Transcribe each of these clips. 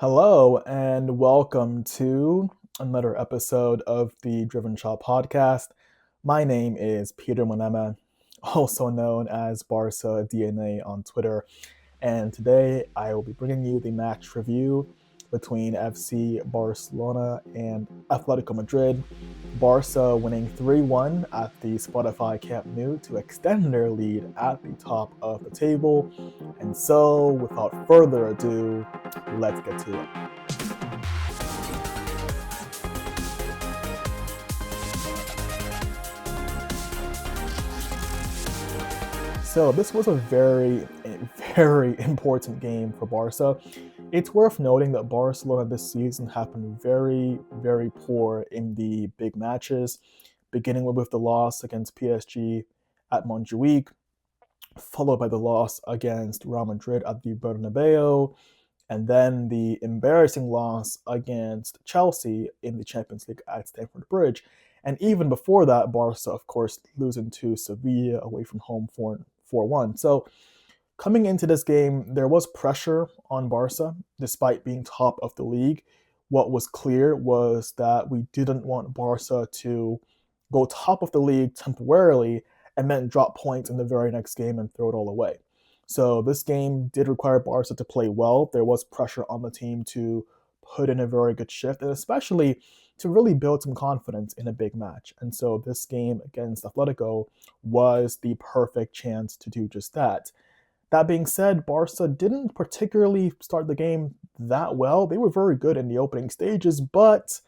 Hello, and welcome to another episode of the Driven Shot podcast. My name is Peter Muneme, also known as Barca DNA on Twitter, and today I will be bringing you the match review between FC Barcelona and Atletico Madrid. Barca winning 3-1 at the Spotify Camp Nou to extend their lead at the top of the table. And so, without further ado, let's get to it. So this was a very important game for Barca. It's worth noting that Barcelona this season have been very poor in the big matches, beginning with the loss against PSG at Montjuic, followed by the loss against Real Madrid at the Bernabeu, and then the embarrassing loss against Chelsea in the Champions League at Stamford Bridge. And even before that, Barca, of course, losing to Sevilla away from home 4-1. So coming into this game, there was pressure on Barca, despite being top of the league. What was clear was that we didn't want Barca to go top of the league temporarily and then drop points in the very next game and throw it all away. So this game did require Barca to play well. There was pressure on the team to put in a very good shift, and especially to really build some confidence in a big match. And so this game against Atletico was the perfect chance to do just that. That being said, Barca didn't particularly start the game that well. They were very good in the opening stages, but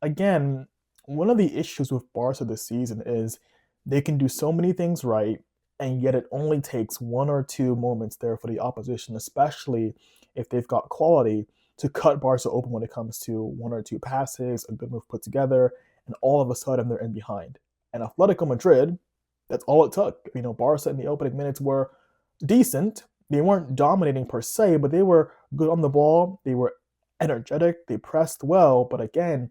again, one of the issues with Barca this season is they can do so many things right, and yet it only takes one or two moments there for the opposition, especially if they've got quality, to cut Barca open when it comes to one or two passes, a good move put together, and all of a sudden they're in behind. And Atletico Madrid, that's all it took. Barca in the opening minutes were decent. They weren't dominating per se, but they were good on the ball. They were energetic. They pressed well. But again,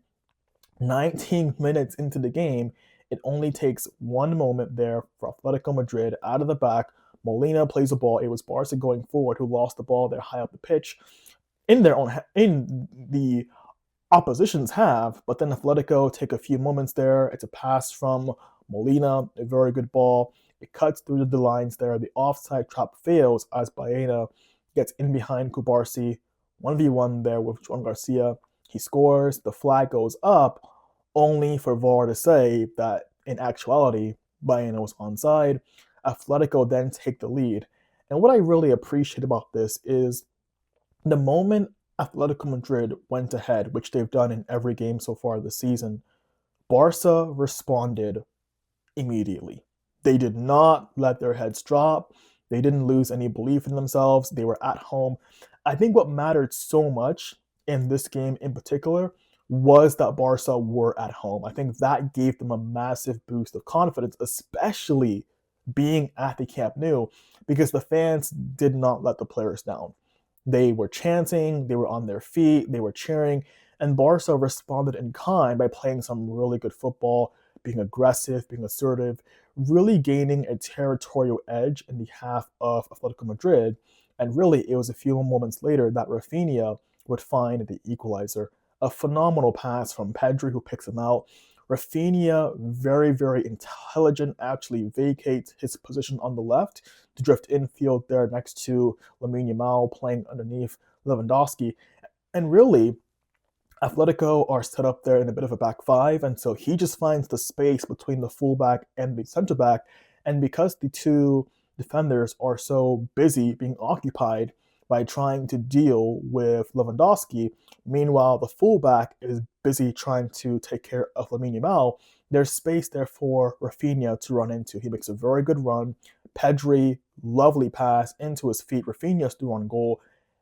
19 minutes into the game, it only takes one moment there for Atletico Madrid out of the back. Molina plays the ball. It was Barca going forward who lost the ball there high up the pitch in the opposition's half, but then Atletico take a few moments there. It's a pass from Molina, a very good ball. It cuts through the lines there. The offside trap fails as Baena gets in behind Kubarsi. 1v1 there with Juan Garcia. He scores. The flag goes up, only for VAR to say that in actuality, Baena was onside. Atletico then take the lead. And what I really appreciate about this is the moment Atletico Madrid went ahead, which they've done in every game so far this season, Barca responded immediately. They did not let their heads drop. They didn't lose any belief in themselves. They were at home. I think what mattered so much in this game in particular was that Barca were at home. I think that gave them a massive boost of confidence, especially being at the Camp Nou, because the fans did not let the players down. They were chanting, they were on their feet, they were cheering, and Barca responded in kind by playing some really good football, being aggressive, being assertive, really gaining a territorial edge in the half of Atletico Madrid. And really, it was a few moments later that Raphinha would find the equalizer. A phenomenal pass from Pedri, who picks him out. Raphinha, very intelligent, actually vacates his position on the left to drift infield there next to Lamine Yamal playing underneath Lewandowski. And really, Atletico are set up there in a bit of a back five, and so he just finds the space between the fullback and the center back. And because the two defenders are so busy being occupied by trying to deal with Lewandowski, meanwhile the fullback is busy trying to take care of Lamine Yamal, there's space there for Raphinha to run into. He makes a very good run. Pedri, lovely pass into his feet. Raphinha's through on goal.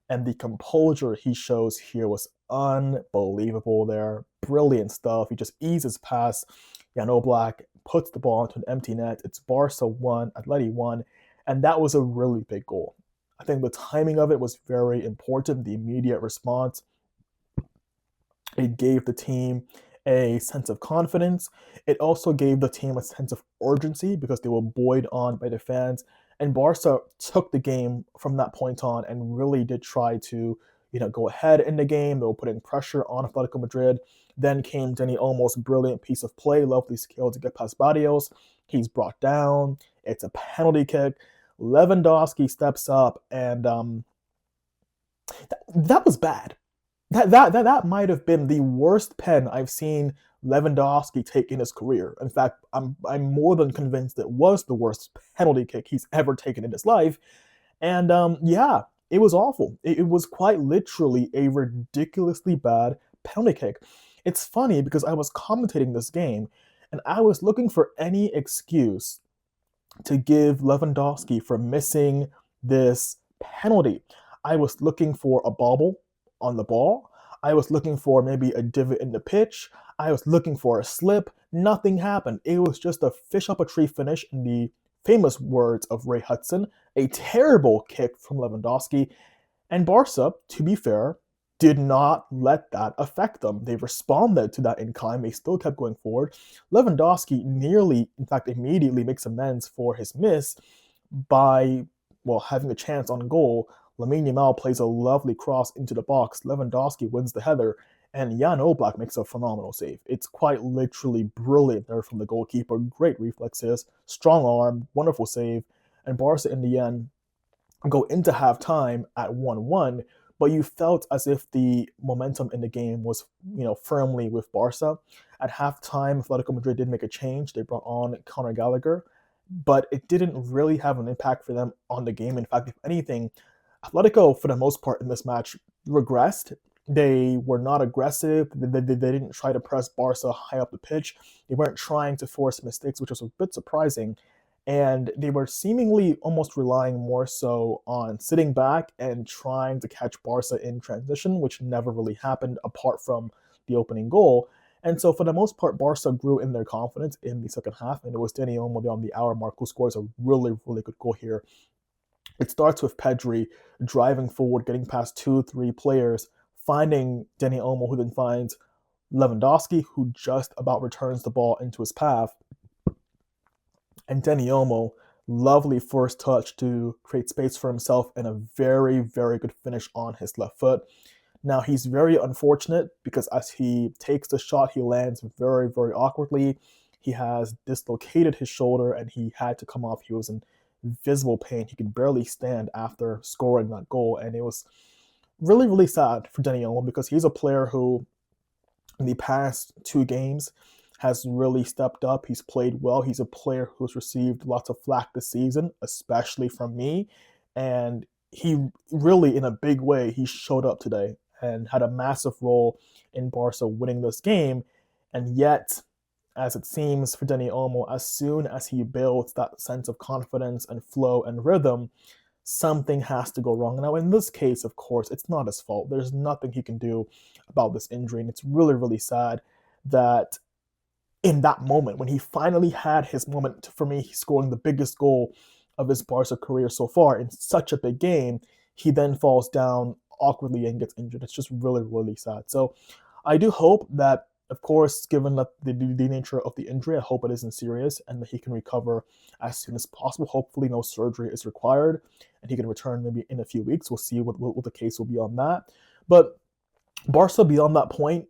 And the composure he shows here was unbelievable there. Brilliant stuff. He just eases past Jan Oblak, puts the ball into an empty net. It's Barca 1, Atleti 1, and that was a really big goal. I think the timing of it was very important, the immediate response. It gave the team a sense of confidence. It also gave the team a sense of urgency because they were buoyed on by the fans. And Barca took the game from that point on and really did try to, go ahead in the game. They were putting pressure on Atletico Madrid. Then came Dani Olmo's brilliant piece of play, lovely skill to get past Barrios. He's brought down. It's a penalty kick. Lewandowski steps up, and that was bad. That might have been the worst pen I've seen Lewandowski take in his career. In fact, I'm more than convinced it was the worst penalty kick he's ever taken in his life. And yeah, it was awful. It was quite literally a ridiculously bad penalty kick. It's funny because I was commentating this game and I was looking for any excuse to give Lewandowski for missing this penalty. I was looking for a bobble on the ball. I was looking for maybe a divot in the pitch. I was looking for a slip. Nothing happened. It was just a fish up a tree finish, in the famous words of Ray Hudson, a terrible kick from Lewandowski. And Barca, to be fair, did not let that affect them. They responded to that incline. They still kept going forward. Lewandowski nearly, in fact, immediately makes amends for his miss by, well, having a chance on goal. Lamine Yamal plays a lovely cross into the box. Lewandowski wins the header, and Jan Oblak makes a phenomenal save. It's quite literally brilliant there from the goalkeeper. Great reflexes, strong arm, wonderful save. And Barca, in the end, go into halftime at 1-1, but you felt as if the momentum in the game was, firmly with Barca. At halftime, Atletico Madrid did make a change. They brought on Conor Gallagher, but it didn't really have an impact for them on the game. In fact, if anything, Atletico, for the most part in this match, regressed. They were not aggressive. They didn't try to press Barca high up the pitch. They weren't trying to force mistakes, which was a bit surprising. And they were seemingly almost relying more so on sitting back and trying to catch Barca in transition, which never really happened apart from the opening goal. And so for the most part, Barca grew in their confidence in the second half, and it was Dani Olmo on the hour mark who scores a really, really good goal here. It starts with Pedri driving forward, getting past 2-3 players, finding Dani Olmo, who then finds Lewandowski, who just about returns the ball into his path. And Dani Olmo, lovely first touch to create space for himself and a very, very good finish on his left foot. Now, he's very unfortunate because as he takes the shot, he lands very, very awkwardly. He has dislocated his shoulder and he had to come off. He was in visible pain. He could barely stand after scoring that goal. And it was really, really sad for Dani Olmo because he's a player who, in the past 2 games, has really stepped up. He's played well. He's a player who's received lots of flack this season, especially from me. And he really, in a big way, he showed up today and had a massive role in Barca winning this game. And yet, as it seems for Dani Olmo, as soon as he builds that sense of confidence and flow and rhythm, something has to go wrong. Now, in this case, of course, it's not his fault. There's nothing he can do about this injury. And it's really, really sad that in that moment, when he finally had his moment, for me, scoring the biggest goal of his Barca career so far in such a big game, he then falls down awkwardly and gets injured. It's just really, really sad. So I do hope that, of course, given that the nature of the injury, I hope it isn't serious and that he can recover as soon as possible. Hopefully no surgery is required and he can return maybe in a few weeks. We'll see what the case will be on that. But Barca, beyond that point,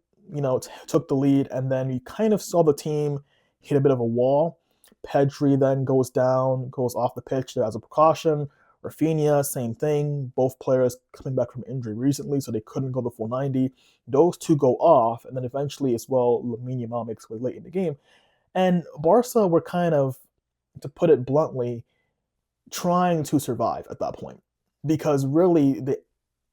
took the lead, and then you kind of saw the team hit a bit of a wall. Pedri then goes down, goes off the pitch there as a precaution. Raphinha, same thing. Both players coming back from injury recently, so they couldn't go the full 90. Those two go off, and then eventually as well, Lamine Yamal makes way late in the game. And Barca were kind of, to put it bluntly, trying to survive at that point. Because really, the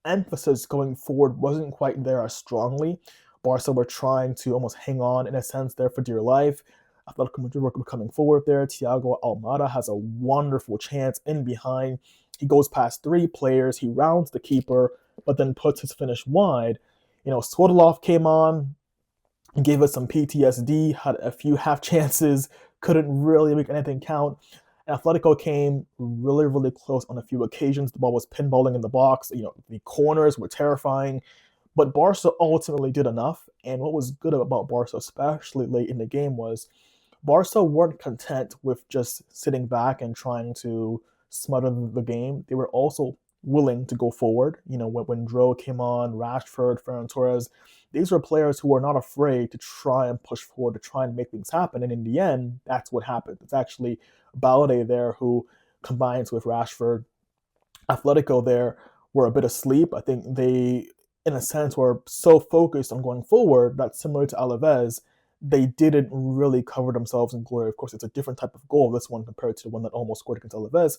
emphasis going forward wasn't quite there as strongly. Barca were trying to almost hang on, in a sense, there for dear life. Atletico Madrid were coming forward there. Thiago Almada has a wonderful chance in behind. He goes past 3 players. He rounds the keeper, but then puts his finish wide. Sverdlov came on, gave us some PTSD, had a few half chances, couldn't really make anything count. And Atletico came really, really close on a few occasions. The ball was pinballing in the box. The corners were terrifying. But Barca ultimately did enough. And what was good about Barca, especially late in the game, was Barca weren't content with just sitting back and trying to smother the game. They were also willing to go forward. When Dro came on, Rashford, Ferran Torres, these were players who were not afraid to try and push forward, to try and make things happen. And in the end, that's what happened. It's actually Balade there who combines with Rashford. Atletico there were a bit asleep. I think they, in a sense, were so focused on going forward that, similar to Alaves, they didn't really cover themselves in glory. Of course, it's a different type of goal, this one, compared to the one that almost scored against Alaves.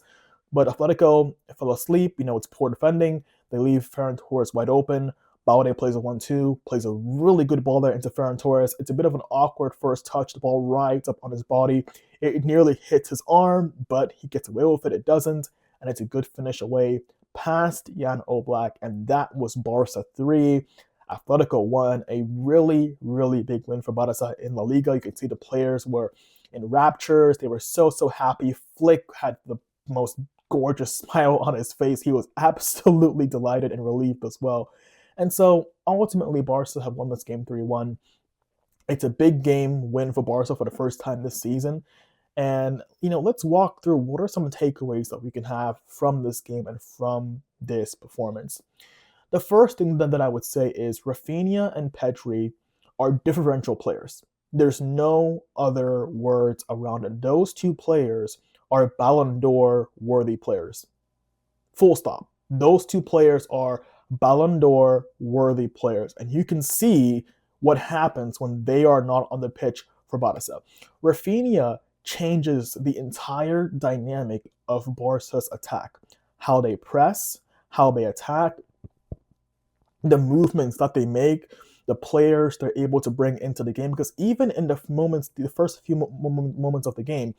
But Atletico fell asleep. It's poor defending. They leave Ferran Torres wide open. Balde plays a 1-2, plays a really good ball there into Ferran Torres. It's a bit of an awkward first touch. The ball rides up on his body. It nearly hits his arm, but he gets away with it. It doesn't. And it's a good finish away past Jan Oblak. And that was Barca 3, Atletico 1. A really, really big win for Barca in La Liga. You could see the players were in raptures. They were so, so happy. Flick had the most gorgeous smile on his face. He was absolutely delighted and relieved as well. And so ultimately, Barca have won this game 3-1. It's a big game win for Barca for the first time this season. And, let's walk through what are some takeaways that we can have from this game and from this performance. The first thing that I would say is Raphinha and Pedri are differential players. There's no other words around it. Those two players are Ballon d'Or worthy players. Full stop. Those two players are Ballon d'Or worthy players. And you can see what happens when they are not on the pitch for Barca. Raphinha changes the entire dynamic of Barca's attack. How they press, how they attack, the movements that they make, the players they're able to bring into the game. Because even in the first few moments of the game,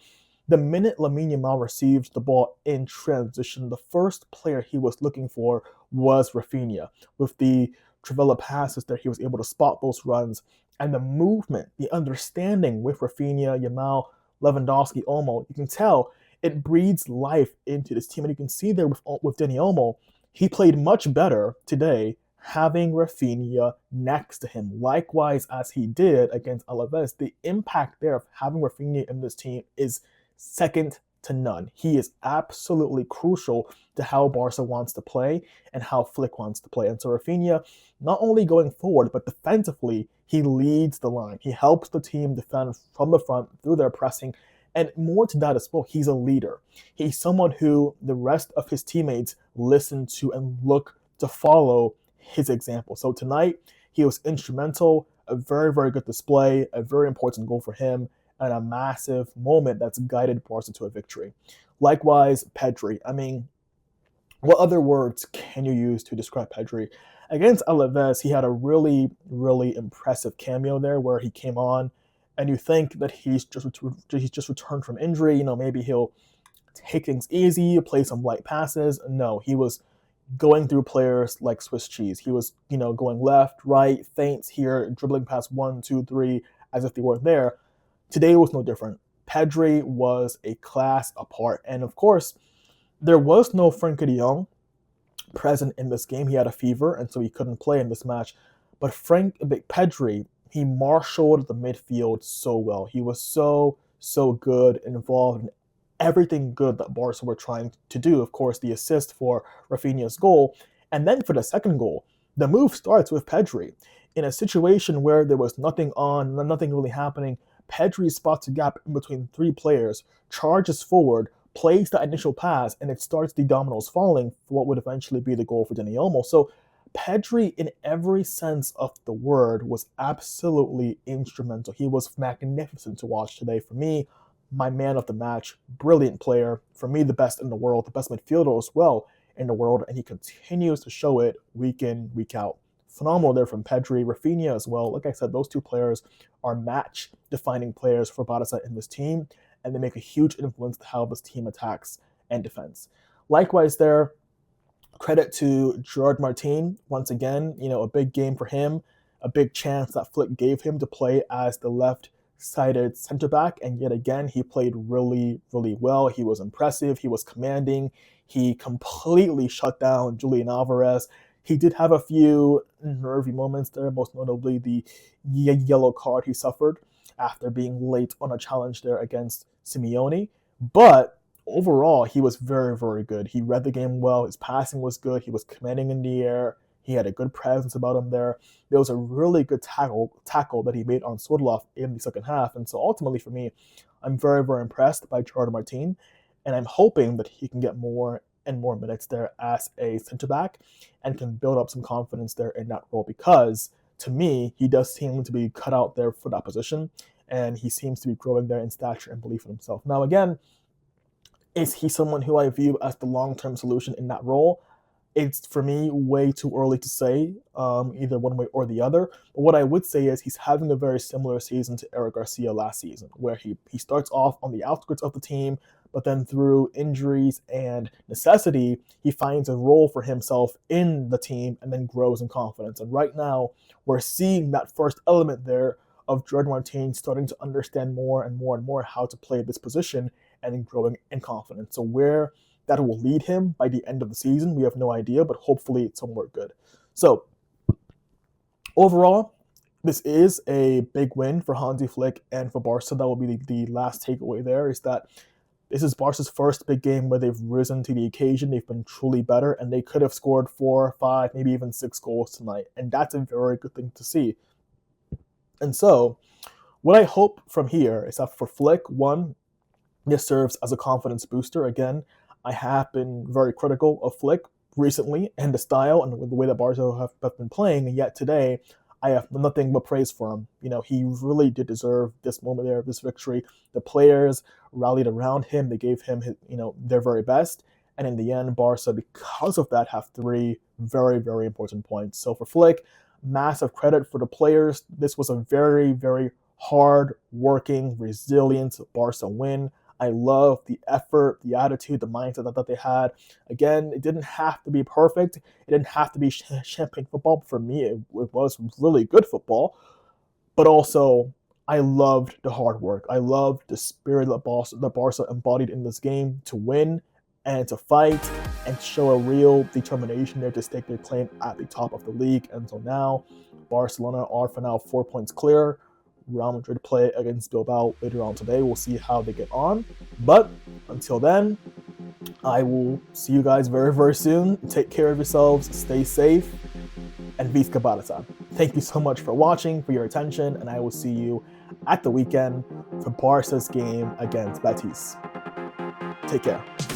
the minute Lamine Yamal received the ball in transition, the first player he was looking for was Raphinha. With the Trivela passes there, he was able to spot those runs. And the movement, the understanding with Raphinha, Yamal, Lewandowski, Olmo, you can tell it breathes life into this team. And you can see there with Dani Olmo, he played much better today having Raphinha next to him. Likewise, as he did against Alaves, the impact there of having Raphinha in this team is second to none. He is absolutely crucial to how Barca wants to play and how Flick wants to play. And so Raphinha, not only going forward, but defensively, he leads the line. He helps the team defend from the front through their pressing. And more to that as well, he's a leader. He's someone who the rest of his teammates listen to and look to follow his example. So tonight, he was instrumental, a very, very good display, a very important goal for him, and a massive moment that's guided Barca to a victory. Likewise, Pedri. I mean, what other words can you use to describe Pedri? Against Alaves, he had a really, really impressive cameo there where he came on, and you think that he's just returned from injury. Maybe he'll take things easy, play some light passes. No, he was going through players like Swiss cheese. He was, going left, right, feints here, dribbling past 1, 2, 3, as if they weren't there. Today was no different. Pedri was a class apart. And of course, there was no Frenkie de Jong present in this game. He had a fever, and so he couldn't play in this match. But Pedri, he marshaled the midfield so well. He was so good, involved in everything good that Barca were trying to do. Of course, the assist for Raphinha's goal. And then for the second goal, the move starts with Pedri. In a situation where there was nothing on, nothing really happening, Pedri spots a gap in between three players, charges forward, plays the initial pass, and it starts the dominoes falling for what would eventually be the goal for Dani Olmo. So Pedri, in every sense of the word, was absolutely instrumental. He was magnificent to watch today. For me, my man of the match, brilliant player. For me, the best in the world, the best midfielder as well in the world, and he continues to show it week in, week out. Phenomenal there from Pedri. Raphinha as well. Like I said, those two players are match-defining players for Barca in this team, and they make a huge influence to how this team attacks and defends. Likewise there, credit to Gerard Martin. Once again, a big game for him, a big chance that Flick gave him to play as the left-sided center back, and yet again, he played really, really well. He was impressive. He was commanding. He completely shut down Julian Alvarez. He did have a few nervy moments there, most notably the yellow card he suffered after being late on a challenge there against Simeone. But overall, he was very, very good. He read the game well. His passing was good. He was commanding in the air. He had a good presence about him there. There was a really good tackle that he made on Swidloff in the second half. And so ultimately for me, I'm very, very impressed by Jordan Martin. And I'm hoping that he can get more and more minutes there as a center back and can build up some confidence there in that role, because to me, he does seem to be cut out there for that position. And he seems to be growing there in stature and belief in himself. Now, again, is he someone who I view as the long-term solution in that role? It's, for me, way too early to say either one way or the other. But what I would say is he's having a very similar season to Eric Garcia last season, where he starts off on the outskirts of the team, but then through injuries and necessity, he finds a role for himself in the team and then grows in confidence. And right now, we're seeing that first element there of Jordan Martin starting to understand more and more and more how to play this position and growing in confidence. So where that will lead him by the end of the season, we have no idea, but hopefully it's somewhere good. So overall, this is a big win for Hansi Flick and for Barca. That will be the last takeaway there, is that this is Barca's first big game where they've risen to the occasion. They've been truly better, and they could have scored 4, 5, maybe even 6 goals tonight. And that's a very good thing to see. And so what I hope from here is that for Flick, one, this serves as a confidence booster. Again, I have been very critical of Flick recently and the style and the way that Barca have been playing, and yet today I have nothing but praise for him. You know, he really did deserve this moment there, this victory. The players rallied around him. They gave him his, their very best. And in the end, Barca, because of that, have 3 very, very important points. So for Flick, massive credit for the players. This was a very, very hard-working, resilient Barca win. I love the effort, the attitude, the mindset that they had. Again, it didn't have to be perfect. It didn't have to be champagne football. But for me, it was really good football. But also, I loved the hard work. I loved the spirit that Barca embodied in this game to win and to fight and show a real determination there to stake their claim at the top of the league. And so now, Barcelona are for now 4 points clear. Real Madrid play against Bilbao later on today. We'll see how they get on. But until then, I will see you guys very, very soon. Take care of yourselves, stay safe, and Visca Barça. Thank you so much for watching, for your attention, and I will see you at the weekend for Barca's game against Betis. Take care.